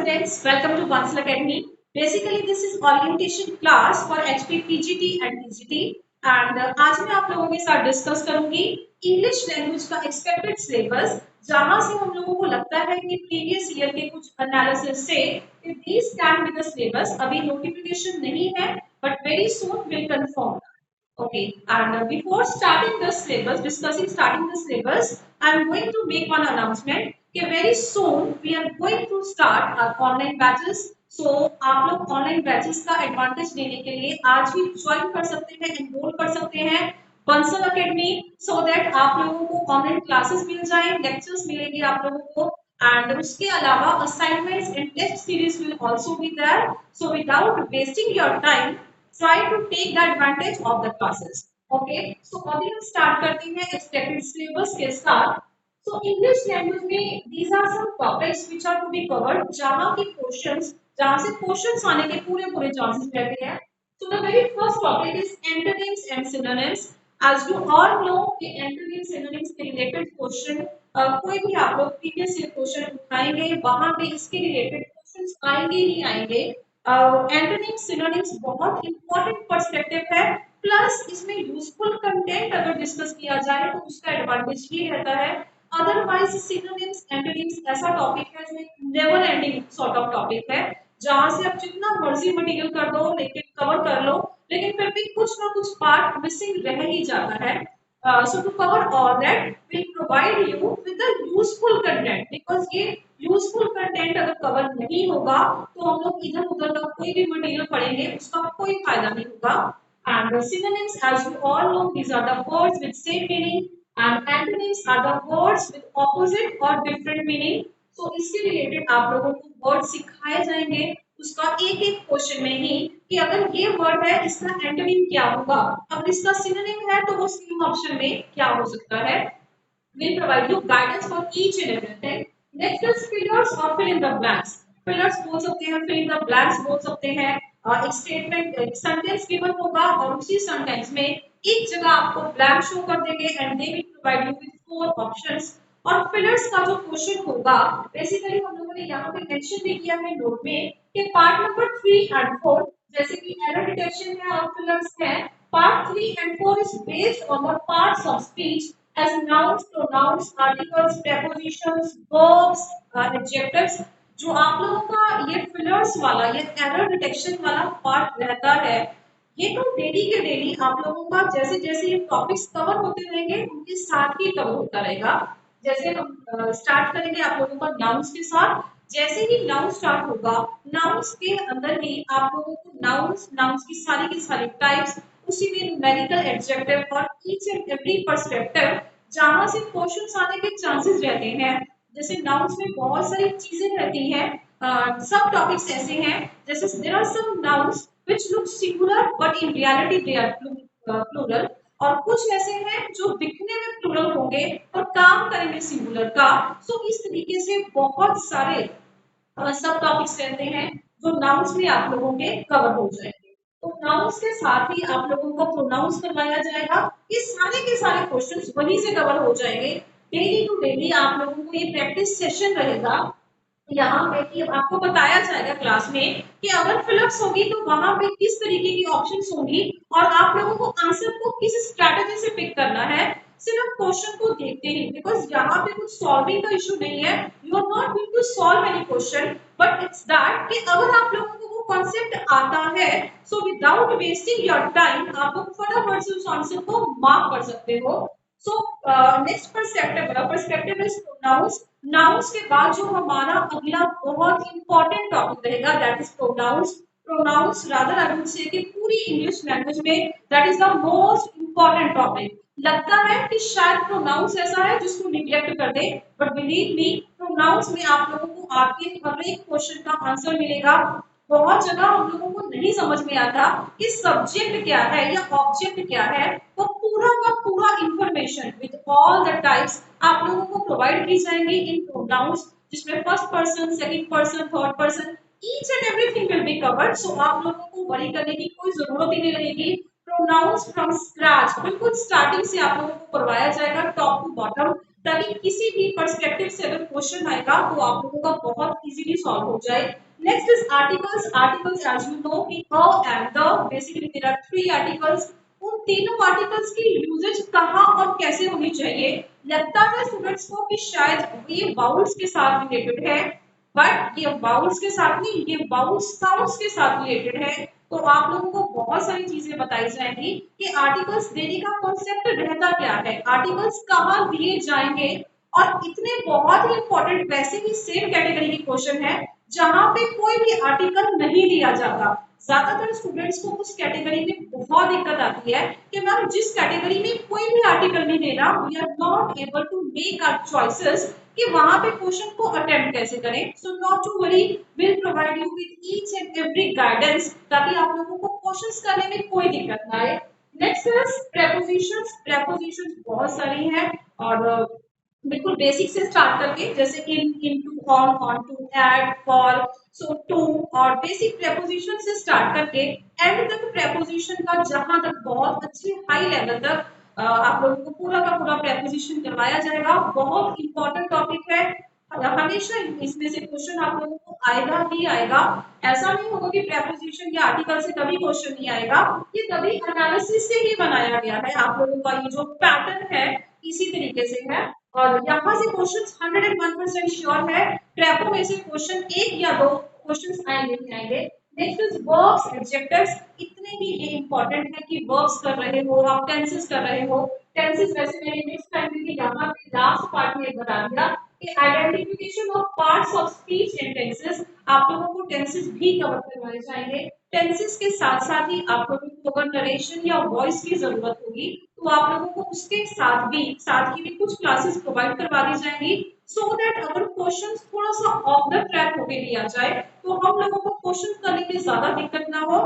students, welcome to Bansal Academy. Basically, this is orientation class for HP PGT and TGT. And आज मैं आप लोगों के साथ डिस्कस करूंगी इंग्लिश लैंग्वेज का एक्सपेक्टेड सिलेबस, जहां से हम लोगों को लगता है कि प्रीवियस ईयर के कुछ एनालिसिस से this can be the syllabus. अभी नोटिफिकेशन नहीं है, but very soon will confirm. Okay, and before starting the syllabus, discussing starting the syllabus, I am going to make one announcement. कि very soon we are going to start our online batches. So आप लोग online batches का advantage लेने के लिए आज ही join कर सकते हैं, enroll कर सकते हैं बंसल अकेडमी, so that आप लोगों को online classes मिल जाए, lectures मिलेंगे आप लोगों को, and उसके अलावा assignments and test series will also be there. So without wasting your time, try to take the advantage of the classes. Okay, so अभी हम start करते हैं expected syllabus के साथ. So English language में these are some topics which are to be covered, जहाँ की questions, जहाँ से questions आने के पूरे chances रहते हैं. So the very first topic is antonyms and synonyms. As you all know कि antonyms synonyms के related question कोई भी आप लोग previous year question उठाएंगे, वहाँ पे इसके related questions आएंगे ही आएंगे. एंटोनिम सिनोनिम्स बहुत इंपॉर्टेंट पर्सपेक्टिव है, प्लस इसमें यूजफुल कंटेंट अगर डिस्कस किया जाए तो उसका एडवांटेज ये रहता है. अदरवाइज सिनोनिम्स एंटोनिम्स ऐसा टॉपिक है जो एक never ending sort of topic है, जहां से आप जितना मर्जी मटेरियल कर दो, लेकिन कवर कर लो, लेकिन फिर भी कुछ ना कुछ पार्ट मिसिंग रह ही जाता है. So to cover all that, we'll provide you with the useful content, because ये यूजफुल कंटेंट अगर कवर नहीं होगा तो हम लोग इधर उधर का कोई भी मटेरियल पढ़ेंगे उसका कोई फायदा नहीं होगा. And synonyms, as you all know, these are the words with same meaning, and antonyms are the words with opposite or different meaning. So इसके रिलेटेड आप लोगों को वर्ड सिखाए जाएंगे उसका एक एक क्वेश्चन में ही, कि अगर ये वर्ड है इसका एंटोनिम क्या होगा, अगर इसका सिनोनिम है तो वो सेम ऑप्शन में क्या हो सकता है. We'll provide you guidance for each and everything. Next is fillers or fill in the blanks. Fillers बोल सकते हैं, fill in the blanks बोल सकते हैं. एक स्टेटमेंट एक सेंटेंस गिवन होगा और उसी सेंटेंस में एक जगह आपको ब्लैंक शो कर देंगे and they will provide you with 4 options. और फिलर्स का जो क्वेश्चन होगा, बेसिकली हम लोगों ने यहाँ पे मेंशन भी किया है नोट में कि पार्ट नंबर 3 एंड 4, जैसे कि एरर डिटेक्शन है और फिलर्स है, part 3 and 4 is based on the parts of speech as nouns, pronouns, articles, prepositions, verbs, adjectives. जो आप लोगों का ये फिलर्स वाला, ये एरर डिटेक्शन वाला पार्ट रहता है, ये तो डेली के डेली आप लोगों का जैसे जैसे ये टॉपिक्स कवर होते रहेंगे उनके साथ ही कवर होता रहेगा. जैसे हम स्टार्ट करेंगे आप लोगों का नाउन्स के साथ. जैसे ही नाउन स्टार्ट होगा, नाउन्स के अंदर ही आप लोगों को नाउन्स नाउन्स की सारी टाइप्स, उसी में न्यूमेरिकल एडजेक्टिव और ईच एंड एवरी पर्सपेक्टिव जहां से क्वेश्चंस आने के चांसेस रहते हैं. जैसे नाउन्स में बहुत सारी चीजें रहती हैं, सब टॉपिक्स ऐसे हैं, जैसे there are some nouns which look singular but in reality they are plural, और कुछ ऐसे हैं जो दिखने में प्लूरल होंगे और काम करेंगे सिंगुलर का. सो इस तरीके से बहुत सारे सब टॉपिक्स रहते हैं जो नाउन्स में आप लोगों के कवर हो जाएंगे. तो नाउन्स के साथ ही आप लोगों को प्रोनाउंस करवाया जाएगा. ये सारे के सारे क्वेश्चंस वहीं से कवर हो जाएंगे. डेली टू डेली आप लोगों को ये प्रैक्टिस सेशन रहेगा, यहाँ पे कि आपको बताया जाएगा क्लास में कि अगर फिलअप्स होगी तो वहां पे किस तरीके की ऑप्शंस होंगी और आप लोगों को आंसर को किस स्ट्रैटेजी से पिक करना है, सिर्फ क्वेश्चन को देखते ही. बिकॉज यहाँ पे कुछ सॉल्विंग का इशू नहीं है, you are not going to solve any question, but it's that कि अगर आप लोगों को वो कॉन्सेप्ट आता है, so without wasting your time आप लोग फटाफट से उस आंसर को मार्क कर सकते हो. So next perspective is pronouns. Nouns के बाद जो हमारा अगला बहुत इंपॉर्टेंट टॉपिक रहेगा, that is pronouns. Pronouns rather I would say कि पूरी इंग्लिश लैंग्वेज में that is the most important topic. लगता है कि शायद प्रोनाउंस ऐसा है जिसको निग्लेक्ट कर दे, बट बिलीव मी, प्रोनाउंस में आप लोगों को आपके हर एक क्वेश्चन का आंसर मिलेगा. बहुत जगह हम लोगों को नहीं समझ में आता कि सब्जेक्ट क्या है या ऑब्जेक्ट क्या है, तो पूरा का पूरा information with all the types आप लोगों को प्रोवाइड की जाएंगी इन प्रोनाउंस, जिसमें first person, second person, third person, each and everything will be covered. So आप लोगों को वरी करने की कोई जरूरत ही नहीं रहेगी. प्रोनाउंस फ्रॉम स्क्रैच, बिल्कुल स्टार्टिंग से आप लोगों को करवाया जाएगा टॉप टू बॉटम. ताकि किसी भी पर्सपेक्टिव से अगर क्वेश्चन आएगा तो आप लोगों का बहुत इजीली सॉल्व हो जाए। Next is articles. Articles as you know कि a and the, basically there are three articles. उन तीनों आर्टिकल्स की यूजेज कहाँ और कैसे होनी चाहिए। लगता है स्टूडेंट्स को कि शायद ये वाउल्स के साथ रिलेटेड है, बट ये वाउल्स के साथ नहीं, ये वाउल साउंड्स के साथ रिलेटेड है। तो आप लोगों को बहुत सारी चीजें बताई जाएंगी कि आर्टिकल्स देने का कॉन्सेप्ट रहता क्या है, आर्टिकल्स कहाँ दिए जाएंगे। और इतने बहुत ही इंपॉर्टेंट, वैसे भी सेम कैटेगरी की क्वेश्चन है जहां पे कोई भी आर्टिकल नहीं दिया जाता। ज्यादातर स्टूडेंट्स को उस कैटेगरी में बहुत दिक्कत आती है कि मैम जिस कैटेगरी में कोई भी आर्टिकल नहीं दे रहा, we are not able to make our choices कि वहां पे क्वेश्चन को अटेम्प्ट कैसे करें। So not to worry, will provide you with each and every guidance ताकि आप लोगों को क्वेश्चंस करने में कोई दिक्कत ना आए। Next is prepositions. प्रेपोजिशंस बहुत सारी हैं और बिल्कुल बेसिक से स्टार्ट करके, जैसे in, into, on to, at, for, so, to, और बेसिक प्रेपोजिशन से स्टार्ट करके एंड तक प्रेपोजिशन का जहां तक बहुत अच्छे हाई लेवल तक आप लोगों को पूरा का पूरा प्रेपोजिशन करवाया जाएगा। बहुत इंपॉर्टेंट टॉपिक है, हमेशा इसमें से क्वेश्चन आप लोगों को आएगा ही आएगा। ऐसा नहीं होगा कि प्रेपोजिशन या आर्टिकल से कभी क्वेश्चन नहीं आएगा, ये कभी एनालिसिस से ही बनाया गया है। आप लोगों का ये जो पैटर्न है इसी तरीके से है और यहाँ से क्वेश्चन 101% श्योर है, ट्रैपो में से क्वेश्चन एक या दो क्वेश्चन आएंगे ही आएंगे। Next is verbs, adjectives. इतने भी ये इंपॉर्टेंट है कि वर्ब्स कर रहे हो, आप टेंसेस कर रहे हो। टेंसेस वैसे मैंने नेक्स्ट टाइम भी यहाँ पे लास्ट पार्ट में बता दिया कि identification of parts of speech and tenses, आप लोगों को टेंसेस भी कवर करवाए जाएंगे। टेंसेस के साथ साथ ही आप लोगों को अगर नरेशन या वॉइस की जरूरत होगी तो आप लोगों को उसके साथ ही भी कुछ क्लासेस प्रोवाइड करवा दी जाएंगी, सो दैट अगर क्वेश्चन थोड़ा सा ऑफ द ट्रैक होके लिया जाए तो हम लोगों को क्वेश्चन करने में ज्यादा दिक्कत ना हो।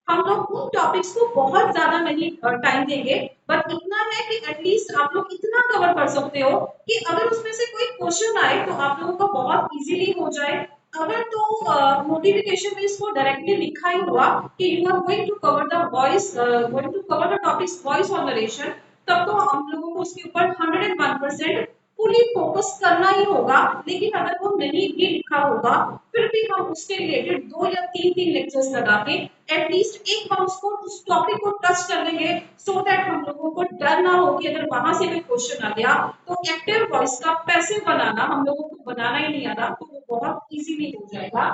हम लोग उन टॉपिक्स को बहुत ज्यादा नहीं टाइम देंगे, बट इतना है कि एटलीस्ट आप लोग इतना कवर कर सकते हो कि अगर उसमें से कोई क्वेश्चन आए तो आप लोगों का बहुत इजीली हो जाए। अगर तो नोटिफिकेशन में इसको डायरेक्टली लिखा ही हुआ कि you are going to cover the voice, going to cover the topics voice और नरेशन, तब तो हम लोगों को उसके ऊपर 101% फुली फोकस करना ही होगा। लेकिन अगर वो नहीं भी लिखा होगा फिर भी हम उसके रिलेटेड दो या तीन तीन लेक्चर्स लगा के एटलीस्ट एक बार उसको उस टॉपिक को टच कर लेंगे, सो दैट हम लोगों को डर ना हो कि अगर वहां से कोई क्वेश्चन आ गया तो एक्टिव वॉइस का पैसे बनाना हम लोगों को बनाना ही नहीं आता, तो वो बहुत इजीली हो जाएगा।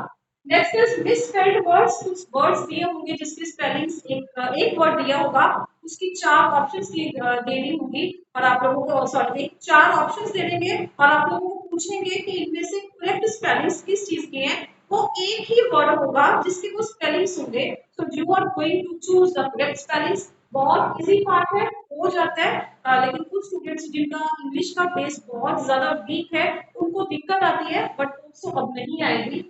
Next is misspelled words. कुछ वर्ड्स दिए होंगे जिसकी स्पेलिंग्स एक वर्ड दिया होगा, उसकी चार ऑप्शंस देनी होंगी और आप लोगों को, सॉरी, चार ऑप्शंस दे देंगे और आप लोगों को पूछेंगे कि इनमें से करेक्ट स्पेलिंग्स किस चीज की है। वो एक ही वर्ड होगा जिसके वो स्पेलिंग्स होंगे, so you are going to choose the correct spellings. बहुत इजी पार्ट है, हो जाता है। लेकिन कुछ स्टूडेंट्स जिनका इंग्लिश का बेस बहुत ज्यादा वीक है उनको दिक्कत आती है, बट उसको अब नहीं आएगी।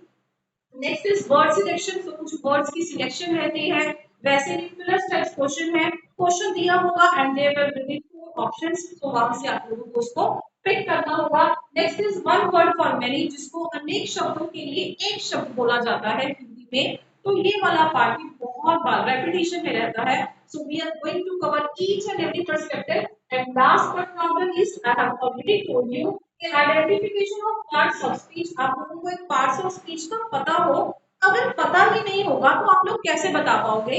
Next is word selection. तो कुछ वर्ड्स की सिलेक्शन रहती है, वैसे भी फिलर टाइप क्वेश्चन है, क्वेश्चन दिया होगा and there will be four options, तो वहां से आप लोगों को उसको पिक करना होगा। Next is one word for many, जिसको अनेक शब्दों के लिए एक शब्द बोला जाता है हिंदी में, तो ये वाला पार्ट भी बहुत बार रेपिटेशन में रहता है। So we are going to cover each and every perspective and last but not the least, I have already told you कि identification of parts of speech, आप लोगों को एक पार्ट्स ऑफ स्पीच का पता हो। अगर पता ही नहीं होगा तो आप लोग कैसे बता पाओगे।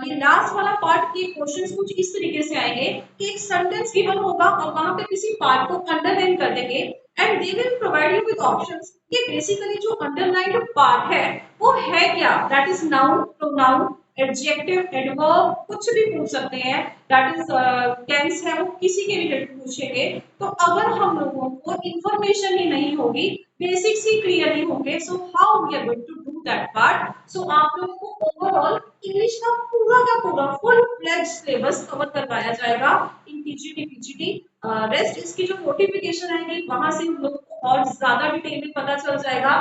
ये लास्ट वाला पार्ट के क्वेश्चंस कुछ इस तरीके से आएंगे कि एक सेंटेंस गिवन होगा और वहां पे किसी पार्ट को अंडरलाइन कर देंगे and they will provide you with options कि बेसिकली जो अंडरलाइंड पार्ट है वो है क्या। That is noun, pronoun, adjective, adverb, कुछ भी पूछ सकते हैं। दैट इज टेंस है, वो किसी के रिलेटेड पूछेंगे। तो अगर हम लोगों को इंफॉर्मेशन ही नहीं होगी, बेसिक्स ही क्लियर नहीं होंगे, so how we are going to do that part. So आप लोगों को ओवरऑल इंग्लिश का पूरा फुल फ्लेज सिलेबस कवर करवाया जाएगा इन टीजीटी पीजीटी। रेस्ट इसकी जो नोटिफिकेशन आएगी वहां से हम लोगों को और ज्यादा डिटेल में पता चल जाएगा।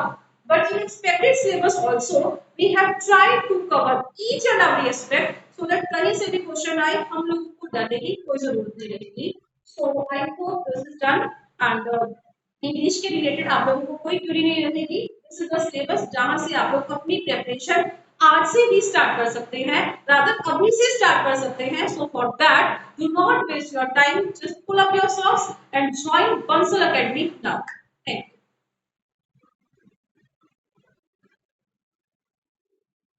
But in expected syllabus also, we have tried to cover each and every aspect so that कहीं से भी क्वेश्चन आए हम लोगों को डरने की कोई जरूरत नहीं रहेगी। So I hope this is done and English के रिलेटेड आप लोगों को कोई क्वेरी नहीं रहेगी। दिस इज द सिलेबस जहां से आप लोग अपनी प्रिपरेशन आज से भी स्टार्ट कर सकते हैं, रादर अभी से स्टार्ट कर सकते हैं। So for that do not waste your time, just pull up your socks and join Bansal academy now.